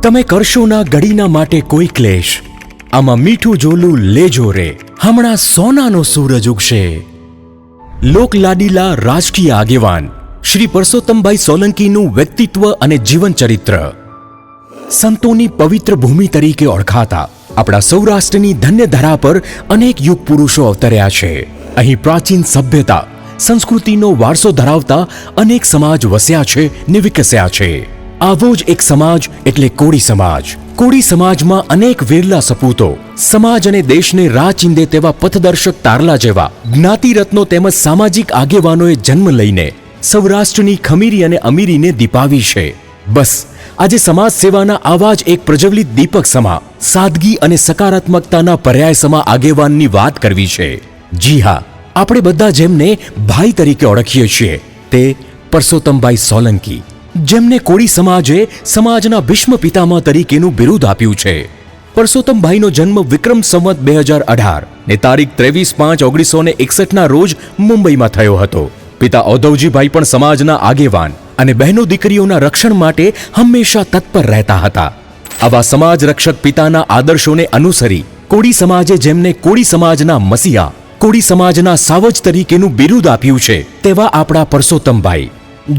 તમે કરશો ના ગડીના માટે કોઈ ક્લેશ, આમાં મીઠું જોલું લેજો રે, હમણાં સોનાનો સૂરજ ઉગશે. લોકલાડીલા રાજકીય આગેવાન શ્રી પરસોત્તમભાઈ સોલંકીનું વ્યક્તિત્વ અને જીવન ચરિત્ર. સંતોની પવિત્ર ભૂમિ તરીકે ઓળખાતા આપણા સૌરાષ્ટ્રની ધન્ય ધરા પર અનેક યુગ પુરુષો અવતર્યા છે. અહીં પ્રાચીન સભ્યતા સંસ્કૃતિનો વારસો ધરાવતા અનેક સમાજ વસ્યા છે ને વિકસ્યા છે. આવો જ એક સમાજ એટલે કોળી સમાજ. કોળી સમાજમાં અનેક વિરલા સપૂતો, સમાજ અને દેશને રાહ ચીંધે તેવા પથદર્શક તારલા જેવા જ્ઞાતિરત્નો તેમજ સામાજિક આગેવાનોએ જન્મ લઈને સૌરાષ્ટ્રની ખમીરી અને અમીરીને દીપાવી છે. બસ આજે સમાજ સેવાના આવા જ એક પ્રજ્વલિત દીપક સમા, સાદગી અને સકારાત્મકતાના પર્યાય સમા આગેવાનની વાત કરવી છે. જી હા, આપણે બધા જેમને ભાઈ તરીકે ઓળખીએ છીએ તે પરસોત્તમભાઈ સોલંકી, જેમને કોળી સમાજે સમાજના ભીષ્મ પિતામહ તરીકેનું બિરુદ આપ્યું છે. પરસોત્તમભાઈનો જન્મ વિક્રમ સંવત 2018 ને તારીખ 23/5/1961 રોજ મુંબઈમાં થયો હતો. પિતા ઔધવજીભાઈ પણ સમાજના આગેવાન અને બહેનો દીકરીઓના રક્ષણ માટે હંમેશા તત્પર રહેતા હતા. આવા સમાજ રક્ષક પિતાના આદર્શોને અનુસરી કોળી સમાજે જેમને કોળી સમાજના મસીહા, કોળી સમાજના સાવજ તરીકેનું બિરુદ આપ્યું છે તેવા આપણા પરસોત્તમભાઈ.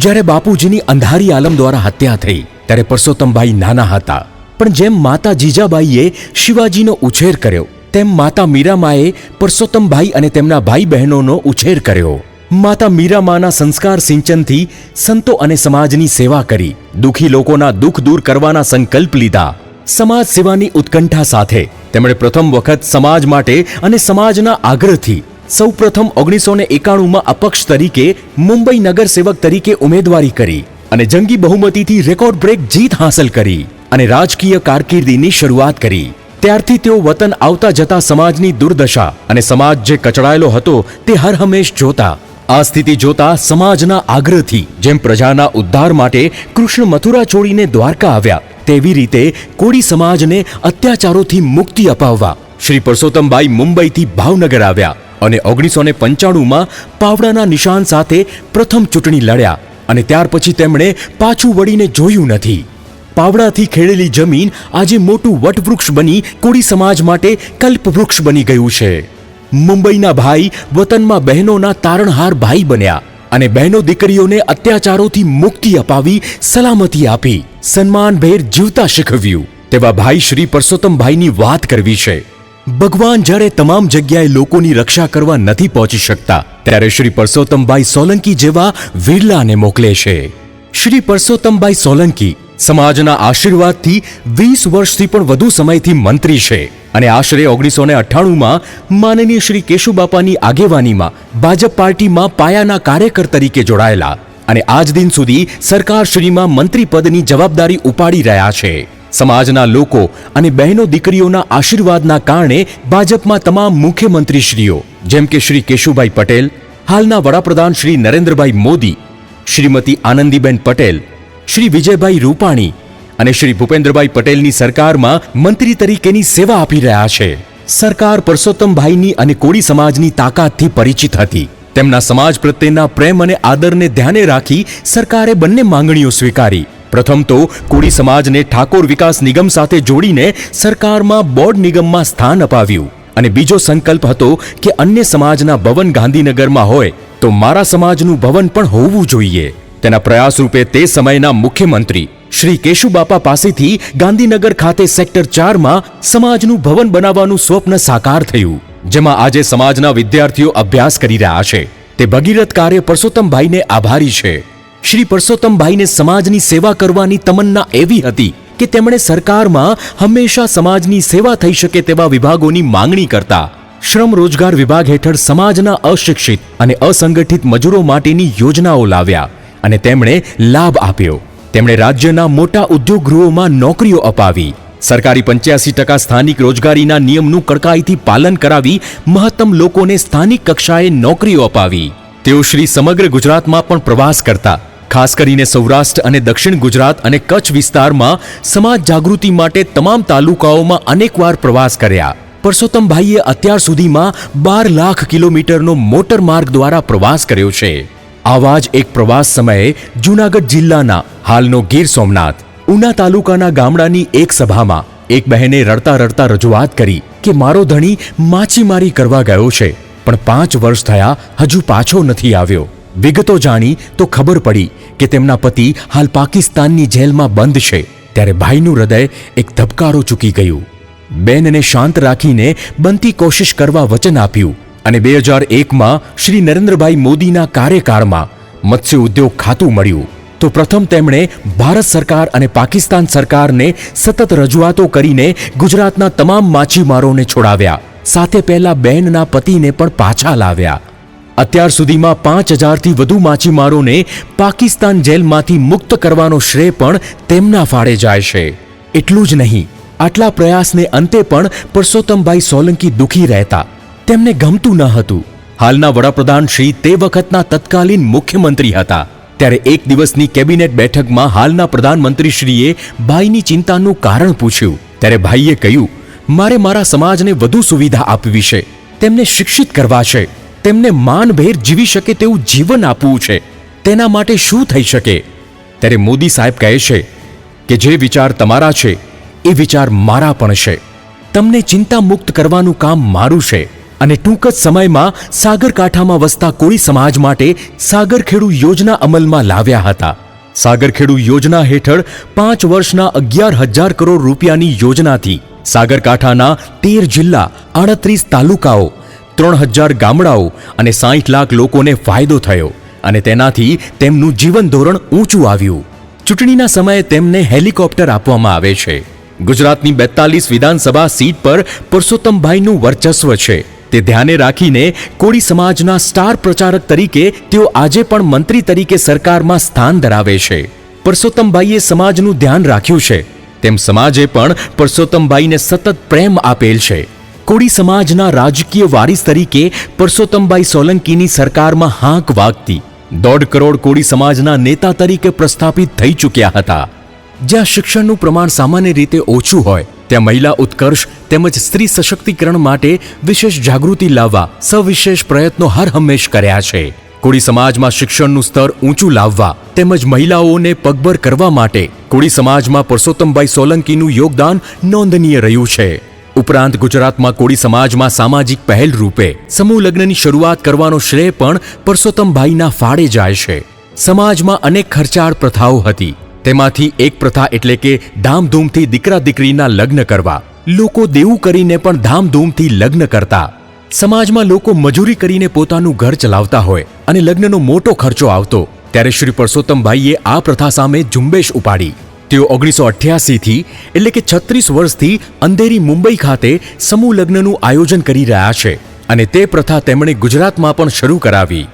જ્યારે બાપુજીની અંધારી આલમ દ્વારા હત્યા થઈ ત્યારે પરસોત્તમભાઈ નાના હતા, પણ જેમ માતા જીજાબાઈએ શિવાજીનો ઉછેર કર્યો તેમ માતા મીરામાએ પરસોત્તમભાઈ અને તેમના ભાઈ બહેનોનો ઉછેર કર્યો. માતા મીરામાના સંસ્કાર સિંચનથી સંતો અને સમાજની સેવા કરી દુઃખી લોકોના દુઃખ દૂર કરવાના સંકલ્પ લીધા. સમાજ સેવાની ઉત્કંઠા સાથે તેમણે પ્રથમ વખત સમાજ માટે અને સમાજના આગ્રહથી સૌપ્રથમ 1991માં અપક્ષ તરીકે મુંબઈ નગર સેવક તરીકે ઉમેદવારી કરી અને જંગી બહુમતીથી રેકોર્ડ બ્રેક જીત હાંસલ કરી અને રાજકીય કારકિર્દીની શરૂઆત કરી. ત્યારથી તેઓ વતન આવતા જતા સમાજની દુર્દશા અને સમાજ જે કચડાયેલો હતો તે હરહંમેશ જોતા. આ સ્થિતિ જોતા સમાજના આગ્રહથી જેમ પ્રજાના ઉદ્ધાર માટે કૃષ્ણ મથુરા છોડીને દ્વારકા આવ્યા, તેવી રીતે કોળી સમાજને અત્યાચારોથી મુક્તિ અપાવવા શ્રી પરસોત્તમભાઈ મુંબઈથી ભાવનગર આવ્યા અને 1995માં પાવડાના નિશાન સાથે પ્રથમ ચૂંટણી લડ્યા અને ત્યાર પછી તેમણે પાછું વળીને જોયું નથી. પાવડાથી ખેડેલી જમીન આજે મોટું વટવૃક્ષ બની કોળી સમાજ માટે કલ્પવૃક્ષ બની ગયું છે. મુંબઈના ભાઈ વતનમાં બહેનોના તારણહાર ભાઈ બન્યા અને બહેનો દીકરીઓને અત્યાચારોથી મુક્તિ અપાવી, સલામતી આપી, સન્માનભેર જીવતા શીખવ્યું તેવા ભાઈ શ્રી પરસોત્તમભાઈની વાત કરવી છે. ભગવાન જ્યારે તમામ જગ્યાએ લોકોની રક્ષા કરવા નથી પહોંચી શકતા ત્યારે શ્રી પરસોત્તમભાઈ સોલંકી જેવા વિરલાને મોકલે છે. શ્રી પરસોત્તમભાઈ સોલંકી સમાજના આશીર્વાદથી 20 વર્ષથી પણ વધુ સમયથી મંત્રી છે અને આશરે 1998માં માનનીય શ્રી કેશુબાપાની આગેવાનીમાં ભાજપ પાર્ટીમાં પાયાના કાર્યકર તરીકે જોડાયેલા અને આજ દિન સુધી સરકારશ્રીમાં મંત્રી પદની જવાબદારી ઉપાડી રહ્યા છે. સમાજના લોકો અને બહેનો દીકરીઓના આશીર્વાદના કારણે ભાજપમાં તમામ મુખ્યમંત્રીશ્રીઓ જેમ કે શ્રી કેશુભાઈ પટેલ, હાલના વડાપ્રધાન શ્રી નરેન્દ્રભાઈ મોદી, શ્રીમતી આનંદીબેન પટેલ, શ્રી વિજયભાઈ રૂપાણી અને શ્રી ભૂપેન્દ્રભાઈ પટેલની સરકારમાં મંત્રી તરીકેની સેવા આપી રહ્યા છે. સરકાર પરસોત્તમભાઈની અને કોળી સમાજની તાકાતથી પરિચિત હતી. તેમના સમાજ પ્રત્યેના પ્રેમ અને આદરને ધ્યાને રાખી સરકારે બંને માંગણીઓ સ્વીકારી. પ્રથમ તો કોળી સમાજને ઠાકોર વિકાસ નિગમ સાથે જોડીને સરકારમાં બોર્ડ નિગમમાં સ્થાન અપાવ્યું અને બીજો સંકલ્પ હતો કે અન્ય સમાજના ભવન ગાંધીનગરમાં હોય તો મારા સમાજનું ભવન પણ હોવું જોઈએ. તેના પ્રયાસ રૂપે તે સમયના મુખ્યમંત્રી શ્રી કેશુબાપા પાસેથી ગાંધીનગર ખાતે સેક્ટર 4માં સમાજનું ભવન બનાવવાનું સ્વપ્ન સાકાર થયું, જેમાં આજે સમાજના વિદ્યાર્થીઓ અભ્યાસ કરી રહ્યા છે. તે ભગીરથ કાર્ય પરસોત્તમભાઈને આભારી છે. શ્રી પરસોત્તમભાઈને સમાજની સેવા કરવાની તમન્ના એવી હતી કે તેમણે સરકારમાં હંમેશા સમાજની સેવા થઈ શકે તેવા વિભાગોની માંગણી કરતા. શ્રમ રોજગાર વિભાગ હેઠળ સમાજના અશિક્ષિત અને અસંગઠિત મજૂરો માટેની યોજનાઓ લાવ્યા અને તેમણે લાભ આપ્યો. તેમણે રાજ્યના મોટા ઉદ્યોગ ગૃહોમાં નોકરીઓ અપાવી. સરકારી 85% સ્થાનિક રોજગારીના નિયમનું કડકાઈથી પાલન કરાવી મહત્તમ લોકોને સ્થાનિક કક્ષાએ નોકરીઓ અપાવી. તેઓ શ્રી સમગ્ર ગુજરાતમાં પણ પ્રવાસ કરતા. ખાસ કરીને સૌરાષ્ટ્ર અને દક્ષિણ ગુજરાત અને કચ્છ વિસ્તારમાં સમાજ જાગૃતિ માટે તમામ તાલુકાઓમાં અનેકવાર પ્રવાસ કર્યા. પરસોત્તમભાઈએ અત્યાર સુધીમાં 12 લાખ કિલોમીટરનો મોટર માર્ગ દ્વારા પ્રવાસ કર્યો છે. આવા જ એક પ્રવાસ સમયે જૂનાગઢ જિલ્લાના હાલનો ગીર સોમનાથ ઉના તાલુકાના ગામડાની એક સભામાં એક બહેને રડતા રડતા રજૂઆત કરી કે મારો ધણી માછીમારી કરવા ગયો છે, પણ 5 વર્ષ થયા હજુ પાછો નથી આવ્યો. વિગતો જાણી તો ખબર પડી કે તેમના પતિ હાલ પાકિસ્તાનની જેલમાં બંધ છે. ત્યારે ભાઈનું હૃદય એક ધબકારો ચૂકી ગયું. બેનને શાંત રાખીને બનતી કોશિશ કરવા વચન આપ્યું અને 2001માં શ્રી નરેન્દ્રભાઈ મોદીના કાર્યકાળમાં મત્સ્ય ઉદ્યોગ ખાતું મળ્યું. તો પ્રથમ તેમણે ભારત સરકાર અને પાકિસ્તાન સરકારને સતત રજૂઆતો કરીને ગુજરાતના તમામ માછીમારોને છોડાવ્યા. સાથે પહેલા બહેનના પતિને પણ પાછા લાવ્યા. અત્યાર સુધીમાં 5000થી વધુ માછીમારોને પાકિસ્તાન જેલમાંથી મુક્ત કરવાનો શ્રેય પણ તેમના ફાળે જાય છે. એટલું જ નહીં, આટલા પ્રયાસને અંતે પણ પરસોત્તમભાઈ સોલંકી દુઃખી રહેતા. તેમને ગમતું ન હતું. હાલના વડાપ્રધાન શ્રી તે વખતના તત્કાલીન મુખ્યમંત્રી હતા. ત્યારે એક દિવસની કેબિનેટ બેઠકમાં હાલના પ્રધાનમંત્રીશ્રીએ ભાઈની ચિંતાનું કારણ પૂછ્યું. ત્યારે ભાઈએ કહ્યું, મારે મારા સમાજને વધુ સુવિધા આપવી છે, તેમને શિક્ષિત કરવા છે, તેમને માનભેર જીવી શકે તેવું જીવન આપવું છે. તેના માટે શું થઈ શકે? ત્યારે મોદી સાહેબ કહે છે કે જે વિચાર તમારા છે એ વિચાર મારા પણ છે. તમને ચિંતા મુક્ત કરવાનું કામ મારું છે. અને ટૂંક જ સમયમાં સાગરકાંઠામાં વસતા કોળી સમાજ માટે સાગરખેડુ યોજના અમલમાં લાવ્યા હતા. સાગરખેડુ યોજના હેઠળ 5 વર્ષના 11,000 કરોડ રૂપિયાની યોજનાથી સાગરકાંઠાના 13 જિલ્લા, 38 તાલુકાઓ, 3,000 ગામડાઓ અને 60 લાખ લોકોને ફાયદો થયો અને તેનાથી તેમનું જીવન ધોરણ ઊંચું આવ્યું. ચૂંટણીના સમયે તેમને હેલિકોપ્ટર આપવામાં આવે છે. ગુજરાતની 42 વિધાનસભા સીટ પર પરસોત્તમભાઈનું વર્ચસ્વ છે. તે ધ્યાને રાખીને કોળી સમાજના સ્ટાર પ્રચારક તરીકે તેઓ આજે પણ મંત્રી તરીકે સરકારમાં સ્થાન ધરાવે છે. પરસોત્તમભાઈએ સમાજનું ધ્યાન રાખ્યું છે, તેમ સમાજે પણ પરસોત્તમભાઈને સતત પ્રેમ આપેલ છે. કોળી સમાજના રાજકીય વારિસ તરીકે પરસોત્તમભાઈ સોલંકીની સરકારમાં હાંક વાગતી. 1.5 કરોડ કોળી સમાજના નેતા તરીકે પ્રસ્થાપિત થઈ ચૂક્યા હતા. જ્યાં શિક્ષણનું પ્રમાણ સામાન્ય રીતે ઓછું હોય ત્યાં મહિલા ઉત્કર્ષ તેમજ સ્ત્રી સશક્તિકરણ માટે વિશેષ જાગૃતિ લાવવા સવિશેષ પ્રયત્નો હર હંમેશ કર્યા છે. કોળી સમાજમાં શિક્ષણનું સ્તર ઊંચું લાવવા તેમજ મહિલાઓને પગભર કરવા માટે કોળી સમાજમાં પરસોત્તમભાઈ સોલંકીનું યોગદાન નોંધનીય રહ્યું છે. ઉપરાંત ગુજરાતમાં કોળી સમાજમાં સામાજિક પહેલ રૂપે સમૂહ લગ્નની શરૂઆત કરવાનો શ્રેય પણ પરસોત્તમભાઈના ફાળે જાય છે. સમાજમાં અનેક ખર્ચાળ પ્રથાઓ હતી. તેમાંથી એક પ્રથા એટલે કે ધામધૂમથી દીકરા દીકરીના લગ્ન કરવા. લોકો દેવું કરીને પણ ધામધૂમથી લગ્ન કરતા. સમાજમાં લોકો મજૂરી કરીને પોતાનું ઘર ચલાવતા હોય અને લગ્નનો મોટો ખર્ચો આવતો. ત્યારે શ્રી પરસોત્તમભાઈએ આ પ્રથા સામે ઝુંબેશ ઉપાડી. તેઓ 1988થી એટલે કે 36 વર્ષથી અંધેરી મુંબઈ ખાતે સમૂહ લગ્નનું આયોજન કરી રહ્યા છે અને તે પ્રથા તેમણે ગુજરાતમાં પણ શરૂ કરાવી.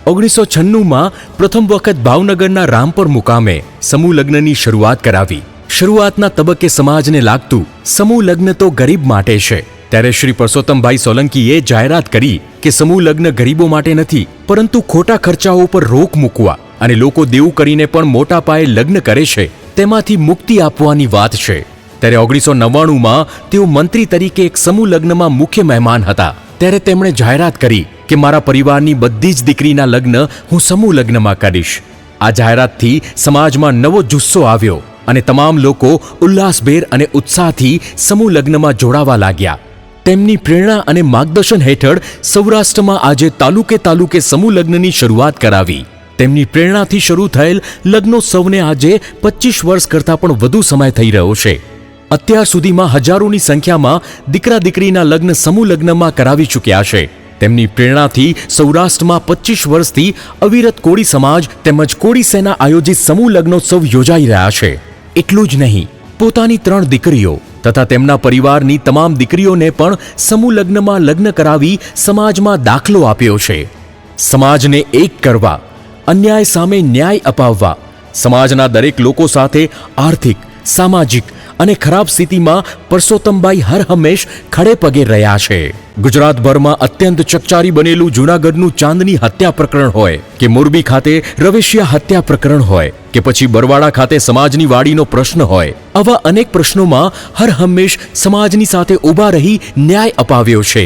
1996માં પ્રથમ વખત ભાવનગરના રામપર મુકામે સમૂહ લગ્નની શરૂઆત કરાવી. શરૂઆતના તબક્કે સમાજને લાગતું સમૂહ લગ્ન તો ગરીબ માટે છે. ત્યારે શ્રી પરસોત્તમભાઈ સોલંકીએ જાહેરાત કરી કે સમૂહ લગ્ન ગરીબો માટે નથી, પરંતુ ખોટા ખર્ચાઓ પર રોક મૂકવા અને લોકો દેવું કરીને પણ મોટા પાયે લગ્ન કરે છે તેમાંથી મુક્તિ આપવાની વાત છે. ત્યારે 1999માં તેઓ મંત્રી તરીકે એક સમૂહ લગ્નમાં મુખ્ય મહેમાન હતા. ત્યારે તેમણે જાહેરાત કરી કે મારા પરિવારની બધી જ દીકરીના લગ્ન હું સમૂહ લગ્નમાં કરીશ. આ જાહેરાતથી સમાજમાં નવો જુસ્સો આવ્યો અને તમામ લોકો ઉલ્લાસભેર અને ઉત્સાહથી સમૂહ લગ્નમાં જોડાવા લાગ્યા. તેમની પ્રેરણા અને માર્ગદર્શન હેઠળ સૌરાષ્ટ્રમાં આજે તાલુકે તાલુકે સમૂહ લગ્નની શરૂઆત કરાવી. તેમની પ્રેરણાથી શરૂ થયેલ લગ્નોત્સવને આજે 25 વર્ષ કરતાં પણ વધુ સમય થઈ રહ્યો છે. અત્યાર સુધીમાં હજારોની સંખ્યામાં દીકરા દીકરીના લગ્ન સમૂહ લગ્નમાં કરાવી ચૂક્યા છે. તેમની પ્રેરણાથી સૌરાષ્ટ્રમાં 25 વર્ષથી અવિરત કોળી સમાજ તેમજ કોળી સેના આયોજિત સમૂહ લગ્નોત્સવ યોજાઈ રહ્યા છે. એટલું જ નહીં, પોતાની 3 દીકરીઓ તથા તેમના પરિવારની તમામ દીકરીઓને પણ સમૂહ લગ્નમાં લગ્ન કરાવી સમાજમાં દાખલો આપ્યો છે. સમાજને એક કરવા, અન્યાય સામે ન્યાય અપાવવા, સમાજના દરેક લોકો સાથે આર્થિક, સામાજિક અને ખરાબ સ્થિતિમાં પરસોત્તમભાઈ હર હંમેશ ખડે પગે રહ્યા છે. ગુજરાતભરમાં અત્યંત ચકચારી બનેલું જૂનાગઢનું ચાંદની હત્યા પ્રકરણ હોય કે મોરબી ખાતે રવેશિયા હત્યા પ્રકરણ હોય કે પછી બરવાડા ખાતે સમાજની વાડીનો પ્રશ્ન હોય, આવા અનેક પ્રશ્નોમાં હર હંમેશ સમાજની સાથે ઊભા રહી ન્યાય અપાવ્યો છે.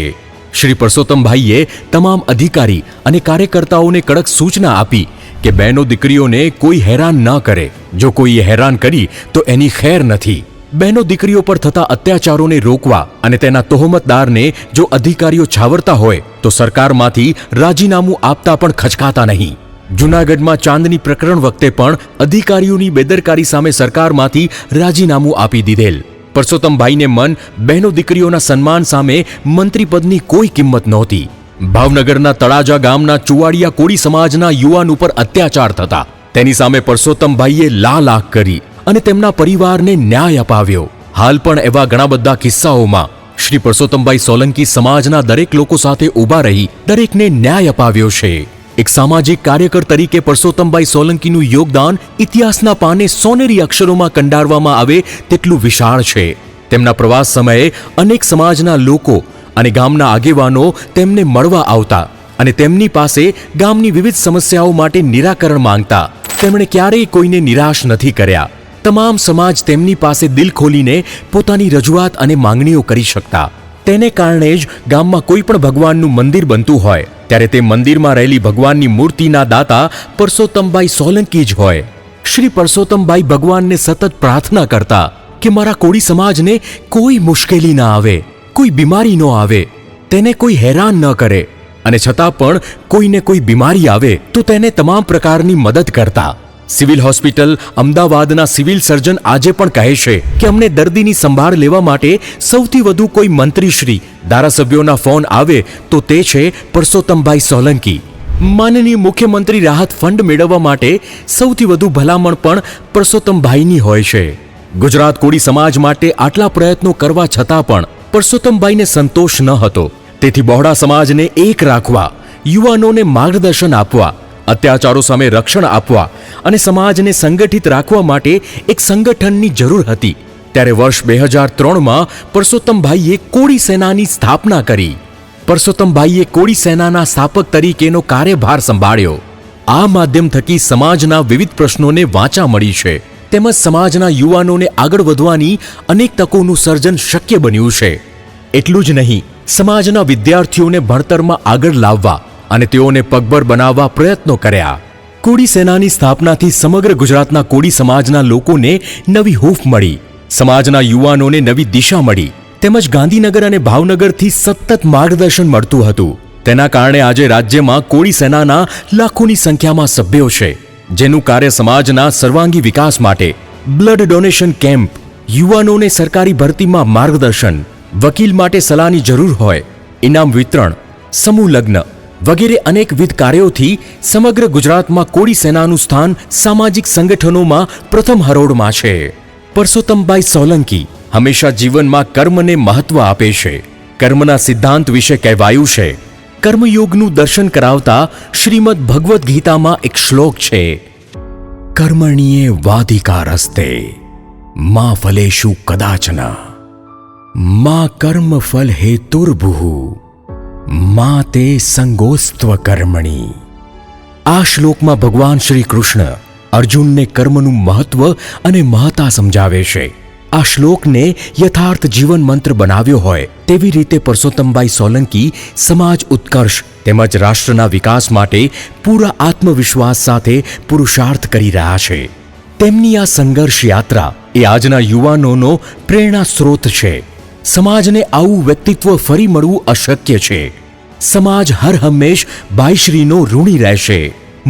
શ્રી પરસોત્તમભાઈએ તમામ અધિકારી અને કાર્યકર્તાઓને કડક સૂચના આપી કે બહેનો દીકરીઓને કોઈ હેરાન ન કરે. જો કોઈએ હેરાન કરી તો એની ખેર નથી. બહેનો દીકરીઓ પર થતા અત્યાચારોને રોકવા અને તેના તહોમતદારને જો અધિકારીઓ છાવરતા હોય તો સરકારમાંથી રાજીનામું આપતા પણ ખચકાતા નહીં. જૂનાગઢમાં ચાંદની પ્રકરણ વખતે પણ અધિકારીઓની બેદરકારી સામે સરકારમાંથી રાજીનામું આપી દીધેલ. પરસોત્તમભાઈને મન બહેનો દીકરીઓના સન્માન સામે મંત્રીપદની કોઈ કિંમત નહોતી. ભાવનગરના તળાજા ગામના ચુવાડિયા કોળી સમાજના યુવાન ઉપર અત્યાચાર થતા તેની સામે પરસોત્તમભાઈએ લાખ કરી અને તેમના પરિવારને ન્યાય અપાવ્યો. હાલ પણ એવા ઘણા બધા કિસ્સાઓમાં શ્રી પરસોત્તમભાઈ સોલંકી સમાજના દરેક લોકો સાથે ઊભા રહી દરેકને ન્યાય અપાવ્યો છે. એક સામાજિક કાર્યકર તરીકે પરસોત્તમભાઈ સોલંકીનું યોગદાન ઇતિહાસના પાને સોનેરી અક્ષરોમાં કંડારવામાં આવે તેટલું વિશાળ છે. તેમના પ્રવાસ સમયે અનેક સમાજના લોકો અને ગામના આગેવાનો તેમને મળવા આવતા અને તેમની પાસે ગામની વિવિધ સમસ્યાઓ માટે નિરાકરણ માંગતા. તેમણે ક્યારેય કોઈને નિરાશ નથી કર્યા. તમામ સમાજ તેમની પાસે દિલ ખોલીને પોતાની રજૂઆત અને માંગણીઓ કરી શકતા. તેને કારણે જ ગામમાં કોઈ પણ ભગવાનનું મંદિર બનતું હોય ત્યારે તે મંદિરમાં રહેલી ભગવાનની મૂર્તિના દાતા પરસોત્તમભાઈ સોલંકી જ હોય. શ્રી પરસોત્તમભાઈ ભગવાનને સતત પ્રાર્થના કરતા કે મારા કોળી સમાજને કોઈ મુશ્કેલી ના આવે, કોઈ બીમારી ન આવે, તેને કોઈ હેરાન ન કરે, અને છતાં પણ કોઈને કોઈ બીમારી આવે તો તેને તમામ પ્રકારની મદદ કરતા. સિવિલ હોસ્પિટલ અમદાવાદના સિવિલ સર્જન આજે પણ કહે છે કે અમને દર્દીની સંભાળ લેવા માટે સૌથી વધુ કોઈ મંત્રીશ્રી, ધારાસભ્યોના ફોન આવે તો તે છે પરસોત્તમભાઈ સોલંકી. માનનીય મુખ્યમંત્રી રાહત ફંડ મેળવવા માટે સૌથી વધુ ભલામણ પણ પરસોત્તમભાઈની હોય છે. ગુજરાત કોળી સમાજ માટે આટલા પ્રયત્નો કરવા છતાં પણ પરસોત્તમભાઈને સંતોષ ન હતો. તેથી બહોળા સમાજને એક રાખવા, યુવાનોને માર્ગદર્શન આપવા, અત્યાચારો સામે રક્ષણ આપવા અને સમાજને સંગઠિત રાખવા માટે એક સંગઠનની જરૂર હતી. ત્યારે વર્ષ 2003માં પરસોત્તમભાઈએ કોળી સેનાની સ્થાપના કરી. પરસોત્તમભાઈએ કોળી સેનાના સ્થાપક તરીકેનો કાર્યભાર સંભાળ્યો. આ માધ્યમ થકી સમાજના વિવિધ પ્રશ્નોને વાચા મળી છે તેમજ સમાજના યુવાનોને આગળ વધવાની અનેક તકોનું સર્જન શક્ય બન્યું છે. એટલું જ નહીં, સમાજના વિદ્યાર્થીઓને ભણતરમાં આગળ લાવવા અને તેઓને પગભર બનાવવા પ્રયત્નો કર્યા. કોળી સેનાની સ્થાપનાથી સમગ્ર ગુજરાતના કોળી સમાજના લોકોને નવી હૂંફ મળી, સમાજના યુવાનોને નવી દિશા મળી, તેમજ ગાંધીનગર અને ભાવનગરથી સતત માર્ગદર્શન મળતું હતું. તેના કારણે આજે રાજ્યમાં કોળી સેનાના લાખોની સંખ્યામાં સભ્યો છે, જેનું કાર્ય સમાજના સર્વાંગી વિકાસ માટે બ્લડ ડોનેશન કેમ્પ, યુવાનોને સરકારી ભરતીમાં માર્ગદર્શન, વકીલ માટે સલાહની જરૂર હોય, ઇનામ વિતરણ, સમૂહ લગ્ન વગેરે અનેકવિધ કાર્યોથી સમગ્ર ગુજરાતમાં કોળી સેનાનું સ્થાન સામાજિક સંગઠનોમાં પ્રથમ હરોળમાં છે. પરસોત્તમભાઈ સોલંકી હંમેશા જીવનમાં કર્મને મહત્વ આપે છે. કર્મના સિદ્ધાંત વિશે કહેવાયું છે, કર્મયોગનું દર્શન કરાવતા શ્રીમદ ભગવદ્ ગીતામાં એક શ્લોક છે, કર્મણ્યે વાધિકારસ્તે મા ફલેષુ કદાચન મા કર્મ ફલ હેતુર્ભુઃ મા તે સંગોસ્ત્વ કર્મણી. આ શ્લોકમાં ભગવાન શ્રી કૃષ્ણ અર્જુનને કર્મનું મહત્વ અને મહત્તા સમજાવે છે. આ શ્લોકને યથાર્થ જીવન મંત્ર બનાવ્યો હોય તેવી રીતે પરસોત્તમભાઈ સોલંકી સમાજ ઉત્કર્ષ તેમજ રાષ્ટ્રના વિકાસ માટે પૂરા આત્મવિશ્વાસ સાથે પુરુષાર્થ કરી રહ્યા છે. તેમની આ સંઘર્ષ યાત્રા એ આજના યુવાનોનો પ્રેરણા સ્ત્રોત છે. સમાજને આવું વ્યક્તિત્વ ફરી મળવું અશક્ય છે. સમાજ હર હંમેશ ભાઈશ્રીનો ઋણી રહેશે.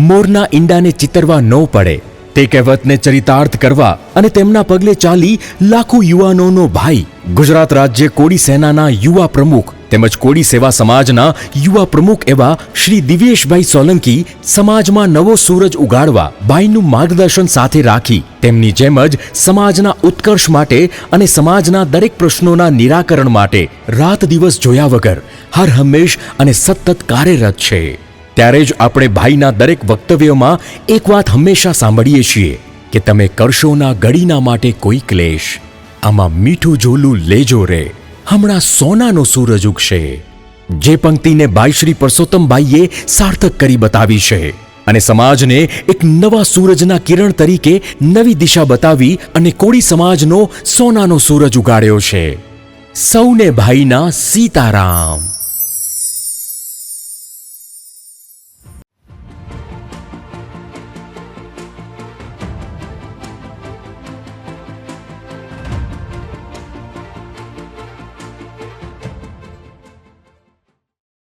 મોરના ઈંડાને ચિતરવા ન પડે તે કહેવતને ચરિતાર્થ કરવા અને તેમના પગલે ચાલી લાખો યુવાનોનો ભાઈ ગુજરાત રાજ્ય કોળી સેનાના યુવા પ્રમુખ તેમજ કોળી સેવા સમાજના યુવા પ્રમુખ એવા શ્રી દિવ્યેશભાઈ સોલંકી સમાજમાં નવો સૂરજ ઉગાડવા ભાઈનું માર્ગદર્શન સાથે રાખી તેમની જેમ જ સમાજના ઉત્કર્ષ માટે અને સમાજના દરેક પ્રશ્નોના નિરાકરણ માટે રાત દિવસ જોયા વગર હર હંમેશ અને સતત કાર્યરત છે. ત્યારે જ આપણે ભાઈના દરેક વક્તવ્યમાં એક વાત હંમેશા સાંભળીએ છીએ કે તમે કરશો ના ગળીના માટે કોઈ ક્લેશ, આમાં મીઠું ઝોલું લેજો રે, હમણાં સોનાનો સૂરજ ઉગશે. જે પંક્તિને ભાઈ શ્રી પરસોત્તમભાઈએ સાર્થક કરી બતાવી છે અને સમાજને એક નવા સૂરજના કિરણ તરીકે નવી દિશા બતાવી અને કોળી સમાજનો સોનાનો સૂરજ ઉગાડ્યો છે. સૌને ભાઈના સીતારામ.